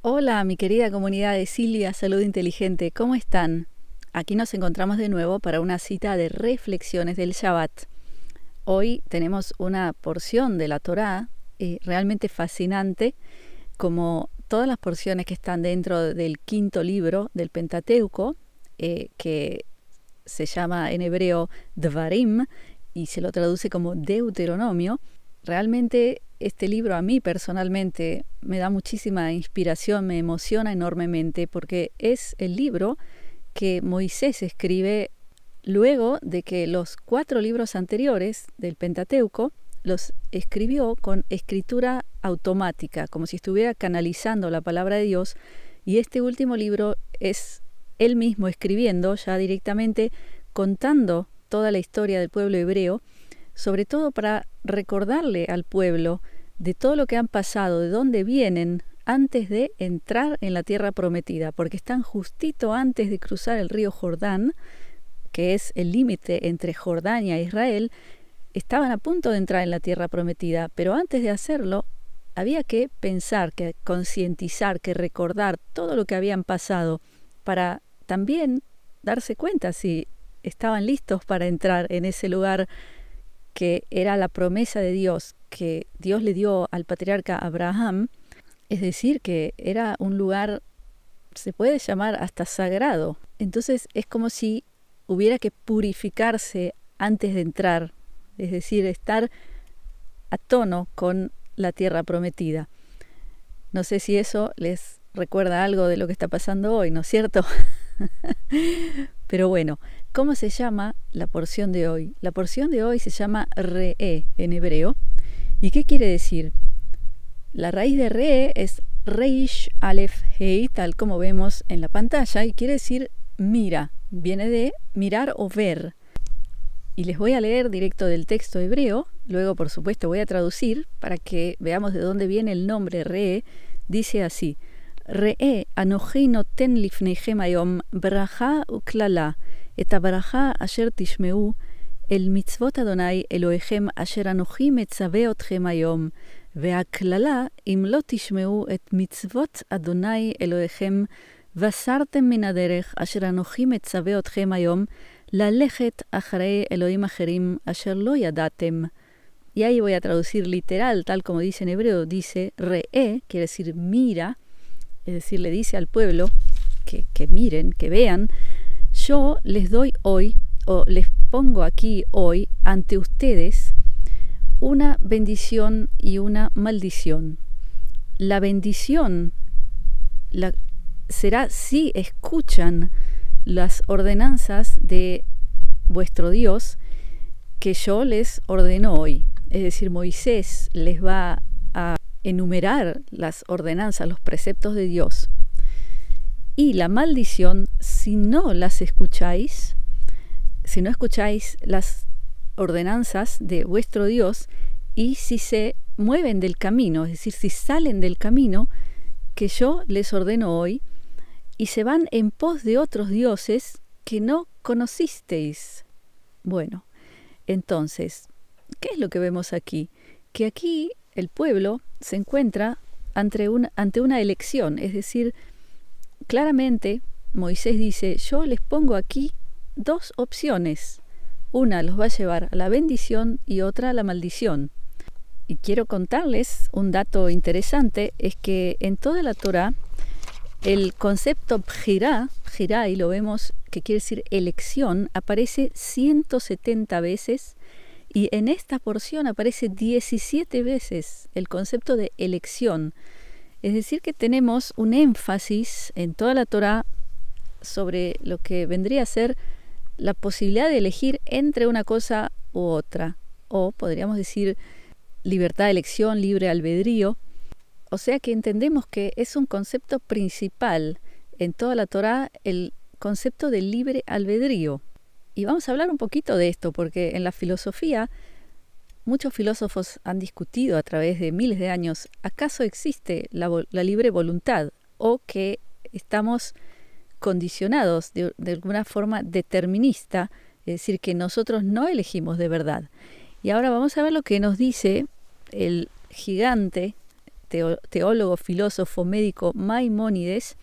Hola, mi querida comunidad de Silvia Salud Inteligente, ¿cómo están? Aquí nos encontramos de nuevo para una cita de reflexiones del Shabbat. Hoy tenemos una porción de la Torá realmente fascinante, como todas las porciones que están dentro del quinto libro del Pentateuco, que se llama en hebreo Dvarim y se lo traduce como Deuteronomio. Realmente este libro a mí personalmente me da muchísima inspiración, me emociona enormemente porque es el libro que Moisés escribe luego de que los 4 libros anteriores del Pentateuco los escribió con escritura automática, como si estuviera canalizando la palabra de Dios, y este último libro es él mismo escribiendo ya directamente, contando toda la historia del pueblo hebreo, sobre todo para recordarle al pueblo de todo lo que han pasado, de dónde vienen antes de entrar en la tierra prometida, porque están justito antes de cruzar el río Jordán, que es el límite entre Jordania e Israel. Estaban a punto de entrar en la tierra prometida, pero antes de hacerlo había que pensar, que concientizar, que recordar todo lo que habían pasado para también darse cuenta si estaban listos para entrar en ese lugar que era la promesa de Dios, que Dios le dio al patriarca Abraham. Es decir, que era un lugar, se puede llamar hasta sagrado. Entonces es como si hubiera que purificarse antes de entrar, es decir, estar a tono con la tierra prometida. No sé si eso les recuerda algo de lo que está pasando hoy, ¿no es cierto? Pero bueno, ¿cómo se llama la porción de hoy? La porción de hoy se llama Re'e en hebreo. ¿Y qué quiere decir? La raíz de Re'e es Reish Aleph Hei, tal como vemos en la pantalla, y quiere decir mira. Viene de mirar o ver. Y les voy a leer directo del texto hebreo, luego por supuesto voy a traducir para que veamos de dónde viene el nombre Re'e. Dice así: Re'e anochi noten lifneichem hayom bracha uklala et habracha asher tishmeu el mitzvot Adonai Elohechem asher anochi metzave otchem hayom והכללה אם לא תשמעו את מצוות אדוני אלוהיכם וסרתם מן הדרך אשר אנוכי מצווה אתכם היום ללכת אחרי אלוהים אחרים אשר לא ידעתם. Y ahí voy a traducir literal, tal como dice en hebreo, dice Re'e, quiere decir mira, es decir, le dice al pueblo que miren, que vean. Yo les doy hoy, o les pongo aquí hoy, ante ustedes, una bendición y una maldición. La bendición será si escuchan las ordenanzas de vuestro Dios que yo les ordeno hoy. Es decir, Moisés les va a enumerar las ordenanzas, los preceptos de Dios. Y la maldición, si no las escucháis, si no escucháis las ordenanzas de vuestro Dios y si se mueven del camino, es decir, si salen del camino que yo les ordeno hoy y se van en pos de otros dioses que no conocisteis. Bueno, entonces, ¿qué es lo que vemos aquí? Que aquí el pueblo se encuentra ante una elección, es decir, claramente Moisés dice, yo les pongo aquí 2 opciones. Una los va a llevar a la bendición y otra a la maldición. Y quiero contarles un dato interesante, es que en toda la Torá el concepto bjirá, y lo vemos que quiere decir elección, aparece 170 veces y en esta porción aparece 17 veces el concepto de elección. Es decir que tenemos un énfasis en toda la Torá sobre lo que vendría a ser la posibilidad de elegir entre una cosa u otra, o podríamos decir libertad de elección, libre albedrío. O sea que entendemos que es un concepto principal en toda la Torá, el concepto de libre albedrío. Y vamos a hablar un poquito de esto, porque en la filosofía muchos filósofos han discutido a través de miles de años, ¿acaso existe la libre voluntad? O que estamos condicionados de alguna forma determinista, es decir, que nosotros no elegimos de verdad. Y ahora vamos a ver lo que nos dice el gigante teólogo, filósofo, médico Maimónides,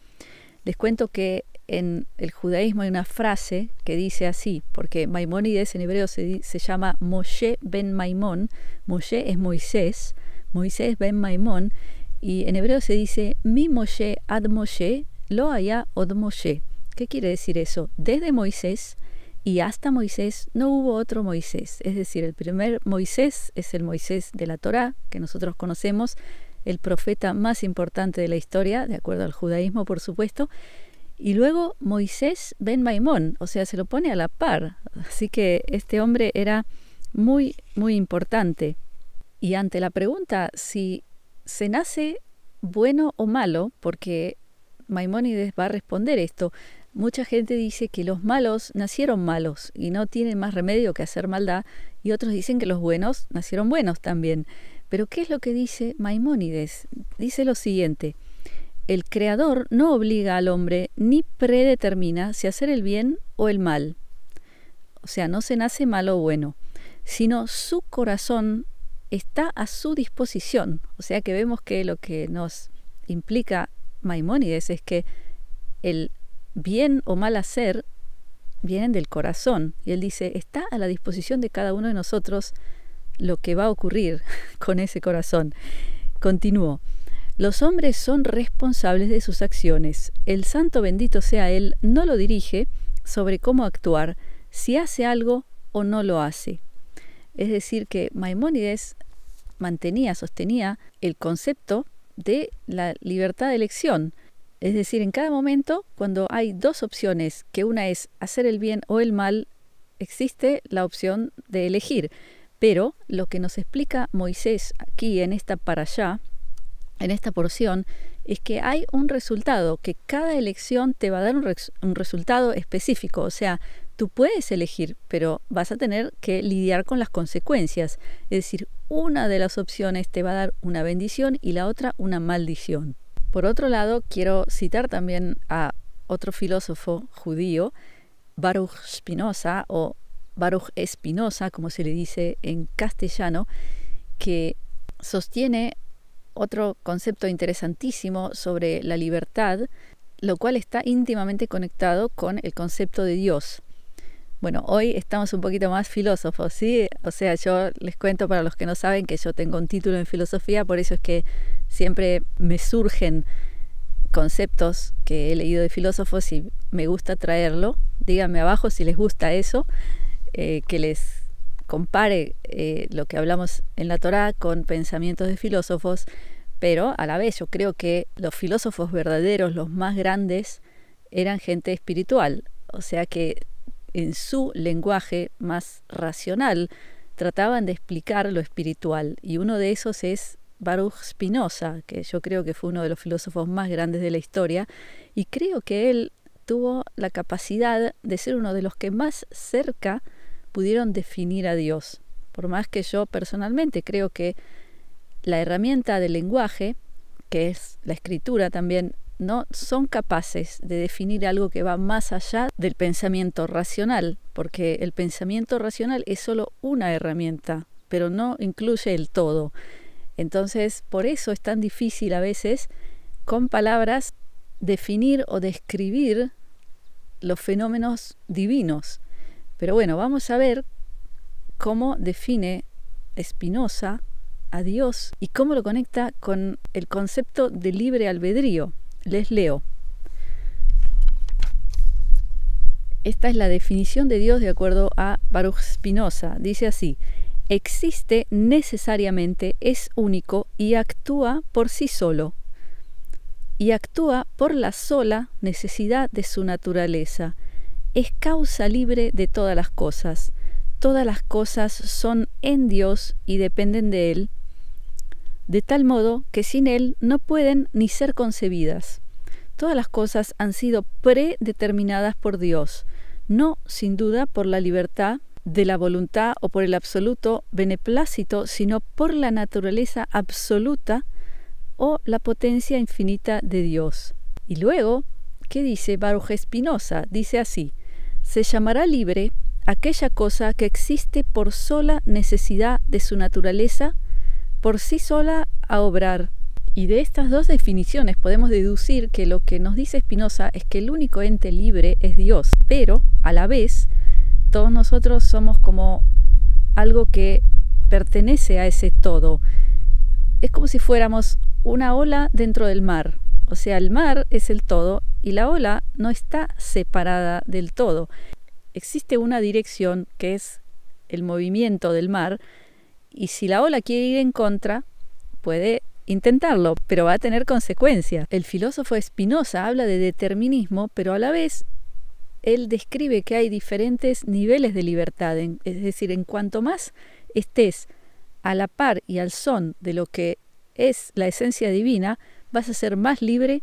les cuento que en el judaísmo hay una frase que dice así, porque Maimónides en hebreo se llama Moshe ben Maimón. Moshe es Moisés, Moisés ben Maimón, y en hebreo se dice Mi Moshe ad Moshe lo haya od Moshe. ¿Qué quiere decir eso? Desde Moisés y hasta Moisés no hubo otro Moisés. Es decir, el primer Moisés es el Moisés de la Torá, que nosotros conocemos, el profeta más importante de la historia, de acuerdo al judaísmo, por supuesto. Y luego Moisés ben Maimón, o sea, se lo pone a la par. Así que este hombre era muy, muy importante. Y ante la pregunta si se nace bueno o malo, porque Maimónides va a responder esto, mucha gente dice que los malos nacieron malos y no tienen más remedio que hacer maldad, y otros dicen que los buenos nacieron buenos también. Pero ¿qué es lo que dice Maimónides? Dice lo siguiente: el Creador no obliga al hombre ni predetermina si hacer el bien o el mal. O sea, no se nace malo o bueno, sino su corazón está a su disposición. O sea que vemos que lo que nos implica Maimónides es que el bien o mal hacer vienen del corazón. Y él dice, está a la disposición de cada uno de nosotros lo que va a ocurrir con ese corazón. Continúo. Los hombres son responsables de sus acciones. El santo bendito sea él no lo dirige sobre cómo actuar, si hace algo o no lo hace. Es decir, que Maimónides sostenía el concepto de la libertad de elección. Es decir, en cada momento, cuando hay dos opciones, que una es hacer el bien o el mal, existe la opción de elegir. Pero lo que nos explica Moisés aquí en esta parashá, en esta porción, es que hay un resultado, que cada elección te va a dar un resultado específico. O sea, tú puedes elegir, pero vas a tener que lidiar con las consecuencias. Es decir, una de las opciones te va a dar una bendición y la otra una maldición. Por otro lado, quiero citar también a otro filósofo judío, Baruch Spinoza, o Baruch Espinosa, como se le dice en castellano, que sostiene otro concepto interesantísimo sobre la libertad, lo cual está íntimamente conectado con el concepto de Dios. Bueno, hoy estamos un poquito más filósofos, ¿sí? O sea, yo les cuento para los que no saben que yo tengo un título en filosofía, por eso es que siempre me surgen conceptos que he leído de filósofos y me gusta traerlo. Díganme abajo si les gusta eso, que les compare lo que hablamos en la Torá con pensamientos de filósofos, pero a la vez yo creo que los filósofos verdaderos, los más grandes, eran gente espiritual, o sea que en su lenguaje más racional trataban de explicar lo espiritual, y uno de esos es Baruch Spinoza, que yo creo que fue uno de los filósofos más grandes de la historia, y creo que él tuvo la capacidad de ser uno de los que más cerca pudieron definir a Dios. Por más que yo personalmente creo que la herramienta del lenguaje, que es la escritura también, no son capaces de definir algo que va más allá del pensamiento racional, porque el pensamiento racional es solo una herramienta, pero no incluye el todo. Entonces, por eso es tan difícil a veces, con palabras, definir o describir los fenómenos divinos. Pero bueno, vamos a ver cómo define Spinoza a Dios y cómo lo conecta con el concepto de libre albedrío. Les leo. Esta es la definición de Dios de acuerdo a Baruch Spinoza. Dice así: existe necesariamente, es único y actúa por sí solo. Y actúa por la sola necesidad de su naturaleza. Es causa libre de todas las cosas. Todas las cosas son en Dios y dependen de Él, de tal modo que sin Él no pueden ni ser concebidas. Todas las cosas han sido predeterminadas por Dios, no sin duda por la libertad de la voluntad o por el absoluto beneplácito, sino por la naturaleza absoluta o la potencia infinita de Dios. Y luego, ¿qué dice Baruch Spinoza? Dice así: se llamará libre aquella cosa que existe por sola necesidad de su naturaleza, por sí sola a obrar, Y de estas dos definiciones podemos deducir que lo que nos dice Spinoza es que el único ente libre es Dios, pero a la vez todos nosotros somos como algo que pertenece a ese todo. Es como si fuéramos una ola dentro del mar. O sea, el mar es el todo y la ola no está separada del todo. Existe una dirección que es el movimiento del mar y si la ola quiere ir en contra, puede intentarlo, pero va a tener consecuencias. El filósofo Spinoza habla de determinismo, pero a la vez él describe que hay diferentes niveles de libertad. Es decir, en cuanto más estés a la par y al son de lo que es la esencia divina, vas a ser más libre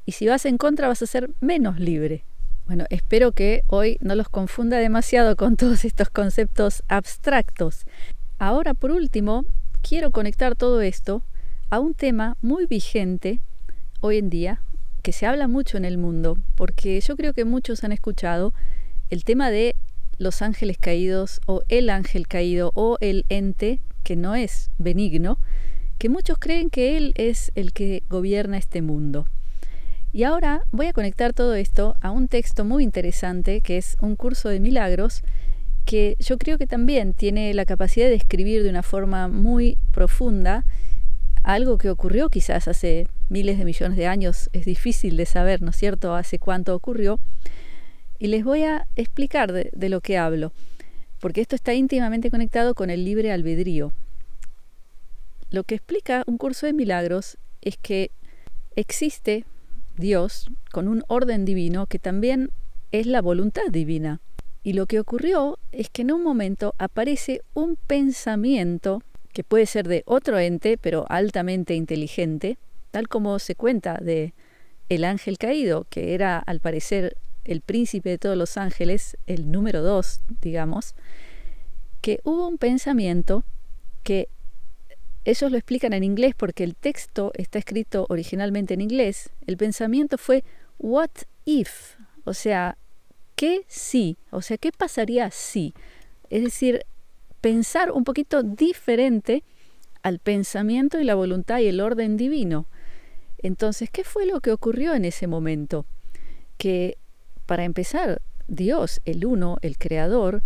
y si vas en contra vas a ser menos libre. Bueno, espero que hoy no los confunda demasiado con todos estos conceptos abstractos. Ahora, por último, quiero conectar todo esto a un tema muy vigente hoy en día, que se habla mucho en el mundo, porque yo creo que muchos han escuchado el tema de los ángeles caídos o el ángel caído o el ente que no es benigno, que muchos creen que él es el que gobierna este mundo. Y ahora voy a conectar todo esto a un texto muy interesante que es un curso de milagros que yo creo que también tiene la capacidad de describir de una forma muy profunda algo que ocurrió quizás hace miles de millones de años. Es difícil de saber, ¿no es cierto?, hace cuánto ocurrió. Y les voy a explicar de lo que hablo, porque esto está íntimamente conectado con el libre albedrío. Lo que explica un curso de milagros es que existe Dios con un orden divino que también es la voluntad divina. Y lo que ocurrió es que en un momento aparece un pensamiento que puede ser de otro ente, pero altamente inteligente, tal como se cuenta de el ángel caído, que era al parecer el príncipe de todos los ángeles, el número 2, digamos, que hubo un pensamiento que ellos lo explican en inglés porque el texto está escrito originalmente en inglés. El pensamiento fue what if, o sea, ¿qué si? O sea, ¿qué pasaría si? Es decir, pensar un poquito diferente al pensamiento y la voluntad y el orden divino. Entonces, ¿qué fue lo que ocurrió en ese momento? Que, para empezar, Dios, el uno, el creador,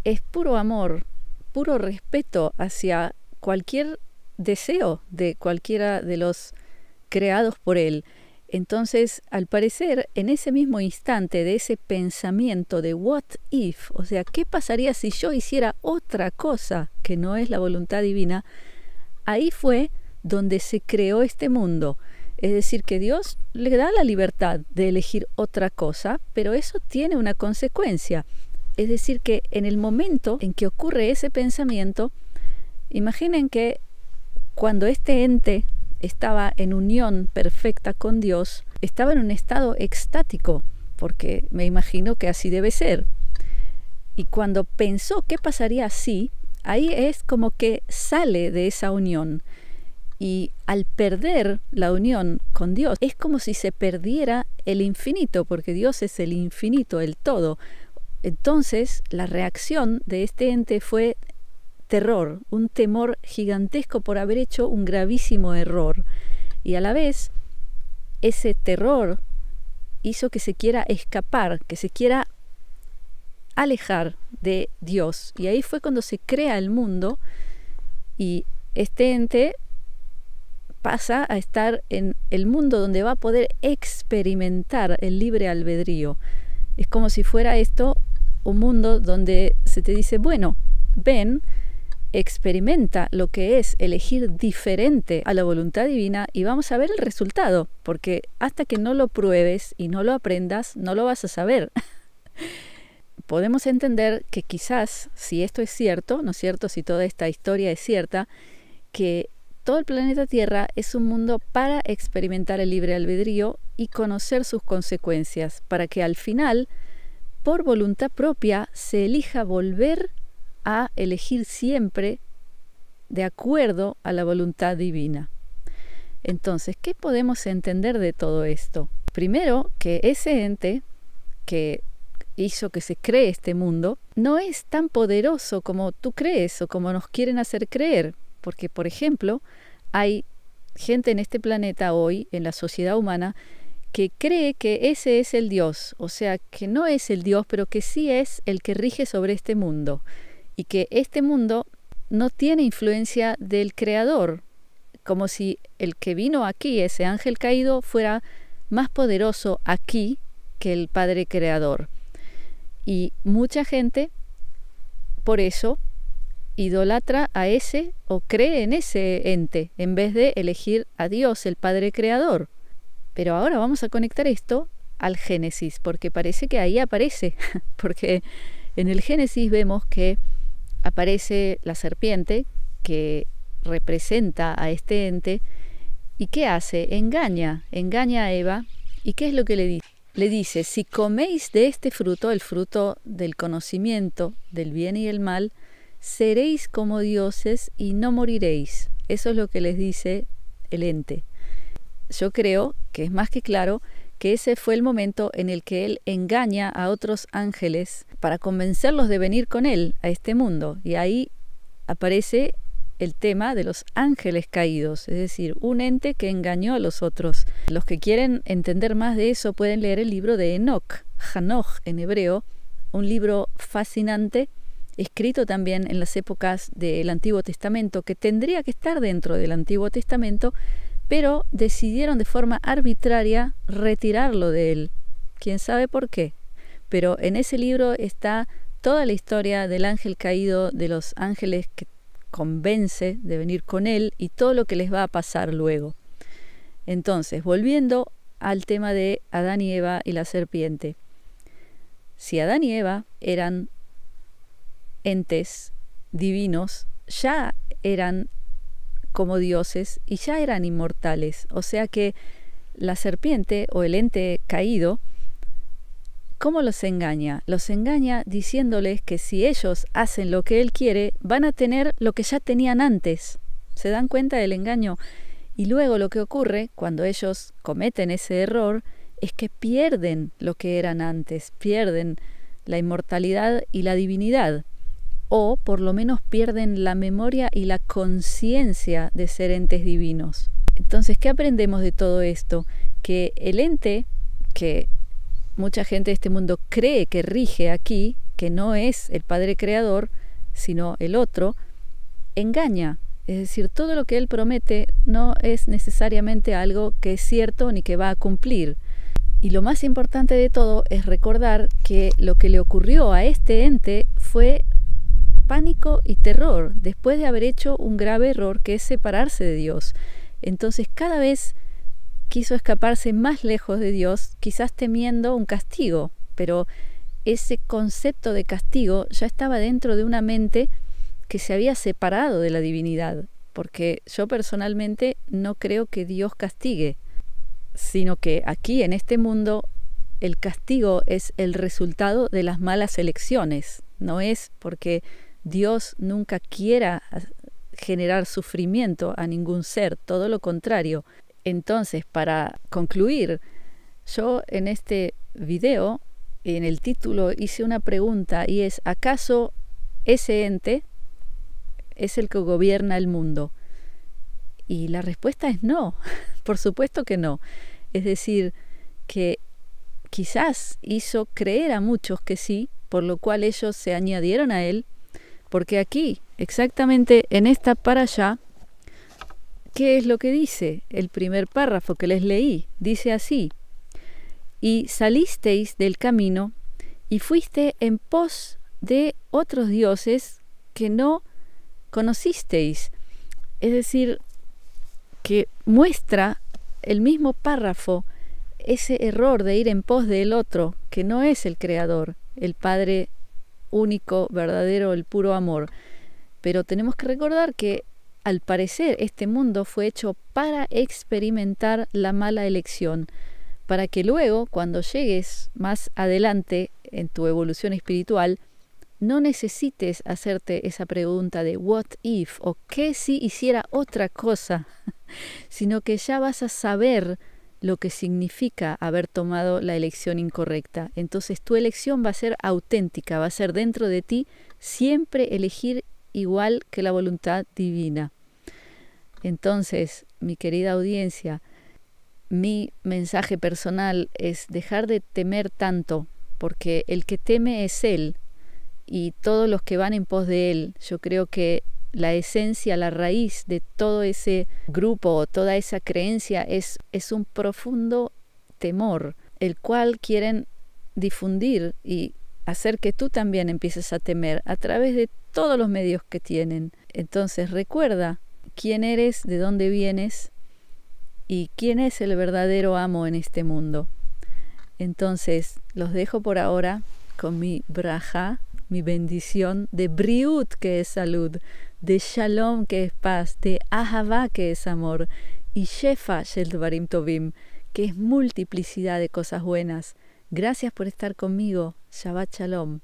es puro amor, puro respeto hacia cualquier deseo de cualquiera de los creados por él. Entonces, al parecer, en ese mismo instante de ese pensamiento de what if, o sea, ¿qué pasaría si yo hiciera otra cosa que no es la voluntad divina? Ahí fue donde se creó este mundo. Es decir, que Dios le da la libertad de elegir otra cosa, pero eso tiene una consecuencia. Es decir, que en el momento en que ocurre ese pensamiento, imaginen que cuando este ente estaba en unión perfecta con Dios, estaba en un estado extático, porque me imagino que así debe ser. Y cuando pensó qué pasaría si, ahí es como que sale de esa unión. Y al perder la unión con Dios, es como si se perdiera el infinito, porque Dios es el infinito, el todo. Entonces, la reacción de este ente fue terror, un temor gigantesco por haber hecho un gravísimo error. Y a la vez, ese terror hizo que se quiera escapar, que se quiera alejar de Dios. Y ahí fue cuando se crea el mundo y este ente pasa a estar en el mundo donde va a poder experimentar el libre albedrío. Es como si fuera esto un mundo donde se te dice, bueno, ven, experimenta lo que es elegir diferente a la voluntad divina y vamos a ver el resultado, porque hasta que no lo pruebes y no lo aprendas, no lo vas a saber. Podemos entender que quizás, si esto es cierto, ¿no es cierto?, si toda esta historia es cierta, que todo el planeta Tierra es un mundo para experimentar el libre albedrío y conocer sus consecuencias, para que al final, por voluntad propia, se elija volver a elegir siempre de acuerdo a la voluntad divina. Entonces, ¿qué podemos entender de todo esto? Primero, que ese ente que hizo que se cree este mundo no es tan poderoso como tú crees o como nos quieren hacer creer, porque, por ejemplo, hay gente en este planeta hoy, en la sociedad humana, que cree que ese es el Dios, o sea, que no es el Dios, pero que sí es el que rige sobre este mundo, y que este mundo no tiene influencia del Creador, como si el que vino aquí, ese ángel caído, fuera más poderoso aquí que el Padre Creador. Y mucha gente, por eso, idolatra a ese o cree en ese ente, en vez de elegir a Dios, el Padre Creador. Pero ahora vamos a conectar esto al Génesis, porque parece que ahí aparece, porque en el Génesis vemos que aparece la serpiente que representa a este ente. ¿Y qué hace? Engaña a Eva. ¿Y qué es lo que le dice? Le dice, si coméis de este fruto, el fruto del conocimiento del bien y el mal, seréis como dioses y no moriréis. Eso es lo que les dice el ente. Yo creo que es más que claro que ese fue el momento en el que él engaña a otros ángeles para convencerlos de venir con él a este mundo. Y ahí aparece el tema de los ángeles caídos, es decir, un ente que engañó a los otros. Los que quieren entender más de eso pueden leer el libro de Enoch, Hanoch en hebreo, un libro fascinante, escrito también en las épocas del Antiguo Testamento, que tendría que estar dentro del Antiguo Testamento, pero decidieron de forma arbitraria retirarlo de él. ¿Quién sabe por qué? Pero en ese libro está toda la historia del ángel caído, de los ángeles que convence de venir con él y todo lo que les va a pasar luego. Entonces, volviendo al tema de Adán y Eva y la serpiente. Si Adán y Eva eran entes divinos, ya eran como dioses y ya eran inmortales. O sea que la serpiente o el ente caído, ¿cómo los engaña? Los engaña diciéndoles que si ellos hacen lo que él quiere, van a tener lo que ya tenían antes. ¿Se dan cuenta del engaño? Y luego lo que ocurre cuando ellos cometen ese error es que pierden lo que eran antes, pierden la inmortalidad y la divinidad, o por lo menos pierden la memoria y la conciencia de ser entes divinos. Entonces, ¿qué aprendemos de todo esto? Que el ente que mucha gente de este mundo cree que rige aquí, que no es el Padre Creador, sino el otro, engaña. Es decir, todo lo que él promete no es necesariamente algo que es cierto ni que va a cumplir. Y lo más importante de todo es recordar que lo que le ocurrió a este ente fue pánico y terror, después de haber hecho un grave error que es separarse de Dios. Entonces cada vez quiso escaparse más lejos de Dios, quizás temiendo un castigo, pero ese concepto de castigo ya estaba dentro de una mente que se había separado de la divinidad, porque yo personalmente no creo que Dios castigue, sino que aquí en este mundo el castigo es el resultado de las malas elecciones, no es porque Dios nunca quiera generar sufrimiento a ningún ser, todo lo contrario. Entonces, para concluir, yo en este video, en el título, hice una pregunta y es, ¿acaso ese ente es el que gobierna el mundo? Y la respuesta es no, por supuesto que no. Es decir, que quizás hizo creer a muchos que sí, por lo cual ellos se añadieron a él, porque aquí, exactamente en esta para allá, ¿qué es lo que dice? El primer párrafo que les leí, dice así: y salisteis del camino y fuiste en pos de otros dioses que no conocisteis. Es decir, que muestra el mismo párrafo ese error de ir en pos del otro, que no es el Creador, el Padre único, verdadero, el puro amor. Pero tenemos que recordar que al parecer este mundo fue hecho para experimentar la mala elección, para que luego, cuando llegues más adelante en tu evolución espiritual, no necesites hacerte esa pregunta de what if o qué si hiciera otra cosa, sino que ya vas a saber lo que significa haber tomado la elección incorrecta. Entonces tu elección va a ser auténtica, va a ser dentro de ti siempre elegir igual que la voluntad divina. Entonces, mi querida audiencia, mi mensaje personal es dejar de temer tanto, porque el que teme es Él y todos los que van en pos de Él. Yo creo que la esencia, la raíz de todo ese grupo, toda esa creencia es un profundo temor, el cual quieren difundir y hacer que tú también empieces a temer a través de todos los medios que tienen. Entonces recuerda quién eres, de dónde vienes y quién es el verdadero amo en este mundo. Entonces los dejo por ahora con mi braja, mi bendición de briut, que es salud, de shalom, que es paz, de ahavá, que es amor, y shefa shel dvarim tovim, que es multiplicidad de cosas buenas. Gracias por estar conmigo. Shabbat shalom.